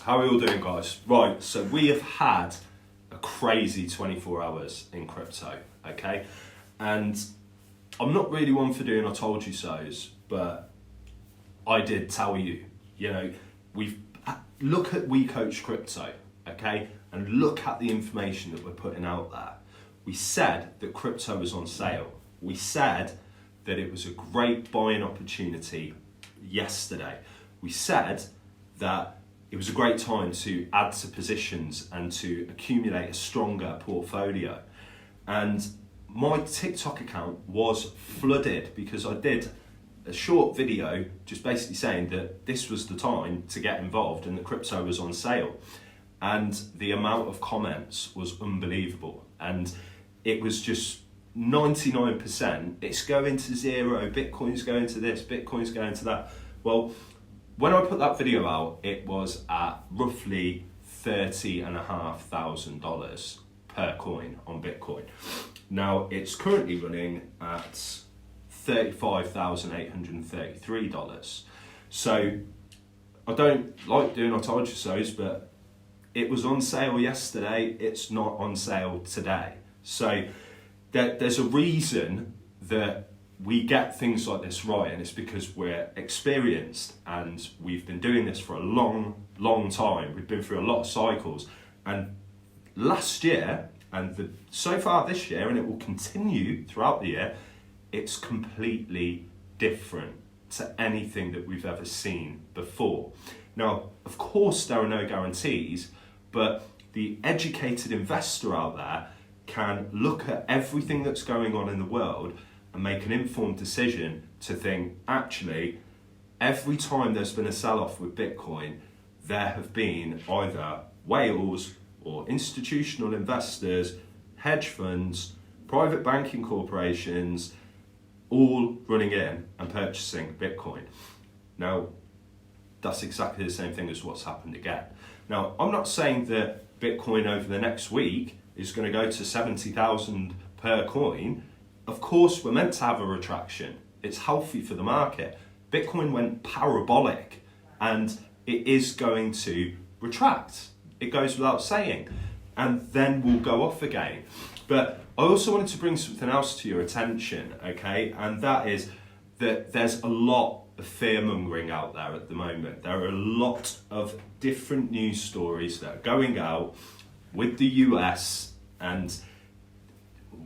How are we all doing, guys? Right, so we have had a crazy 24 hours in crypto, okay? And I'm not really one for doing I told you so's, but I did tell you. You know, look at We Coach Crypto, okay? And look at the information that we're putting out there. We said that crypto was on sale. We said that it was a great buying opportunity yesterday. We said that it was a great time to add to positions and to accumulate a stronger portfolio. And my TikTok account was flooded because I did a short video just basically saying that this was the time to get involved and that crypto was on sale. And the amount of comments was unbelievable. And it was just 99%, it's going to zero, Bitcoin's going to this, Bitcoin's going to that. Well, when I put that video out, it was at roughly $30,500 per coin on Bitcoin. Now, it's currently running at $35,833. So, I don't like doing I told you so's, but it was on sale yesterday, it's not on sale today. So, there's a reason that we get things like this right, and it's because we're experienced and we've been doing this for a long time. We've been through a lot of cycles, and last year and so far this year, and it will continue throughout the year, it's completely different to anything that we've ever seen before. Now, of course, there are no guarantees, but the educated investor out there can look at everything that's going on in the world and make an informed decision to think, actually, every time there's been a sell-off with Bitcoin, there have been either whales or institutional investors, hedge funds, private banking corporations, all running in and purchasing Bitcoin. Now, that's exactly the same thing as what's happened again. Now, I'm not saying that Bitcoin over the next week is going to go to 70,000 per coin. Of course, we're meant to have a retraction. It's healthy for the market. Bitcoin went parabolic and it is going to retract. It goes without saying. And then we'll go off again. But I also wanted to bring something else to your attention, okay? And that is that there's a lot of fear-mongering out there at the moment. There are a lot of different news stories that are going out with the US and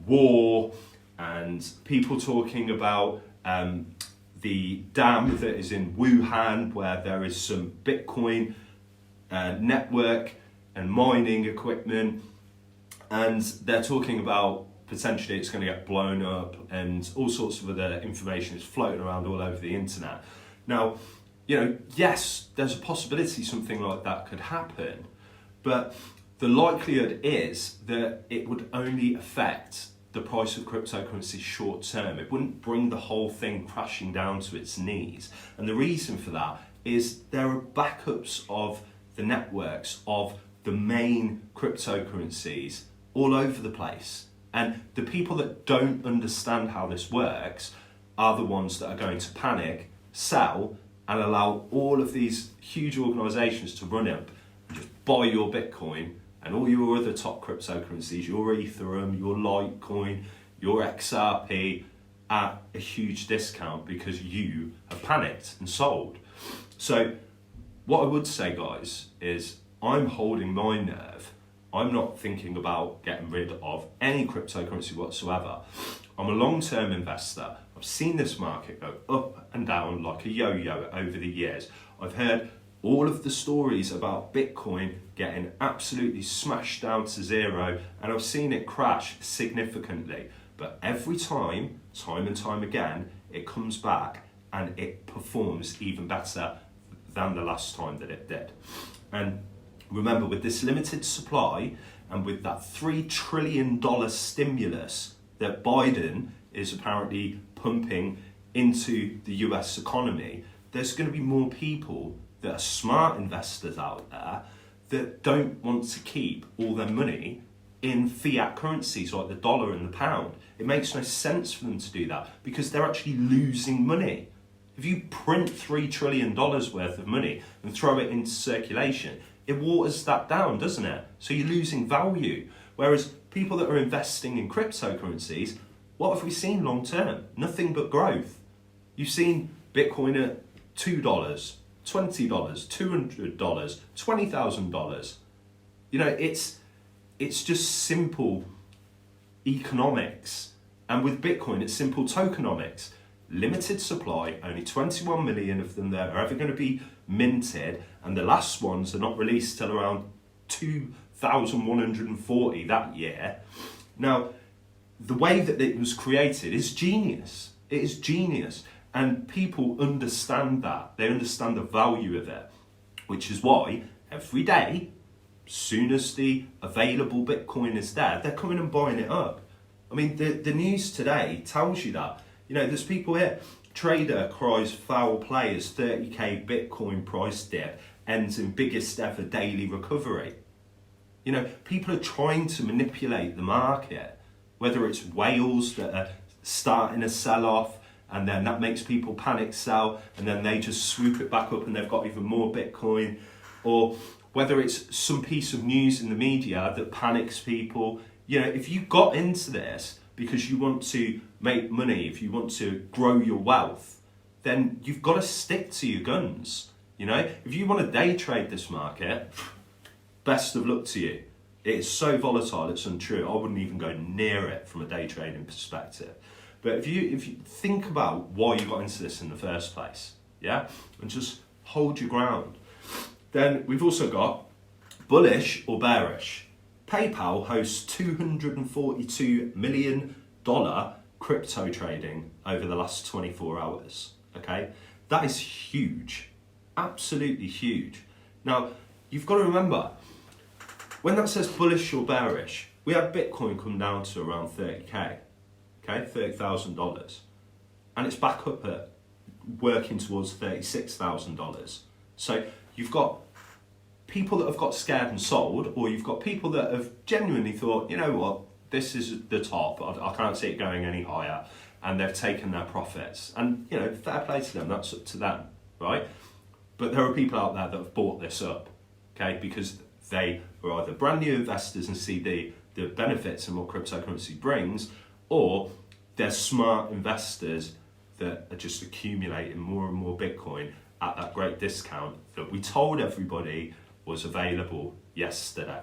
war, and people talking about the dam that is in Wuhan, where there is some Bitcoin network and mining equipment, and they're talking about potentially it's going to get blown up, and all sorts of other information is floating around all over the internet. Now, you know, yes, there's a possibility something like that could happen, but the likelihood is that it would only affect the price of cryptocurrency short term. It wouldn't bring the whole thing crashing down to its knees. And the reason for that is there are backups of the networks of the main cryptocurrencies all over the place. And the people that don't understand how this works are the ones that are going to panic, sell, and allow all of these huge organizations to run up and just buy your Bitcoin and all your other top cryptocurrencies, your Ethereum, your Litecoin, your XRP, at a huge discount because you have panicked and sold. So what I would say, guys, is I'm holding my nerve. I'm not thinking about getting rid of any cryptocurrency whatsoever. I'm a long-term investor. I've seen this market go up and down like a yo-yo over the years. I've heard all of the stories about Bitcoin getting absolutely smashed down to zero, and I've seen it crash significantly. But every time and time again, it comes back and it performs even better than the last time that it did. And remember, with this limited supply and with that $3 trillion stimulus that Biden is apparently pumping into the US economy, there's going to be more people that are smart investors out there that don't want to keep all their money in fiat currencies like the dollar and the pound. It makes no sense for them to do that because they're actually losing money. If you print $3 trillion worth of money and throw it into circulation, it waters that down, doesn't it? So you're losing value. Whereas people that are investing in cryptocurrencies, what have we seen long term? Nothing but growth. You've seen Bitcoin at $2, $20, $200, $20,000. You know, it's just simple economics. And with Bitcoin, it's simple tokenomics. Limited supply, only 21 million of them that are ever going to be minted, and the last ones are not released till around 2,140 that year. Now, the way that it was created is genius. It is genius. And people understand that. They understand the value of it, which is why every day, as soon as the available Bitcoin is there, they're coming and buying it up. I mean, the news today tells you that. You know, there's people here. Trader cries foul play as 30k Bitcoin price dip ends in biggest ever daily recovery. You know, people are trying to manipulate the market, whether it's whales that are starting a sell-off and then that makes people panic sell and then they just swoop it back up and they've got even more Bitcoin, or whether it's some piece of news in the media that panics people. You know, if you got into this because you want to make money, if you want to grow your wealth, then you've got to stick to your guns. You know, if you want to day trade this market, best of luck to you. It is so volatile, it's untrue. I wouldn't even go near it from a day trading perspective. But if you think about why you got into this in the first place, yeah, and just hold your ground. Then we've also got bullish or bearish. PayPal hosts $242 million crypto trading over the last 24 hours, okay? That is huge, absolutely huge. Now, you've got to remember, when that says bullish or bearish, we had Bitcoin come down to around 30k, okay, $30,000. And it's back up at working towards $36,000. So you've got people that have got scared and sold, or you've got people that have genuinely thought, you know what, this is the top, I can't see it going any higher, and they've taken their profits. And, you know, fair play to them, that's up to them, right? But there are people out there that have bought this up, okay, because they are either brand new investors and see the benefits and what cryptocurrency brings, or they're smart investors that are just accumulating more and more Bitcoin at that great discount that we told everybody was available yesterday.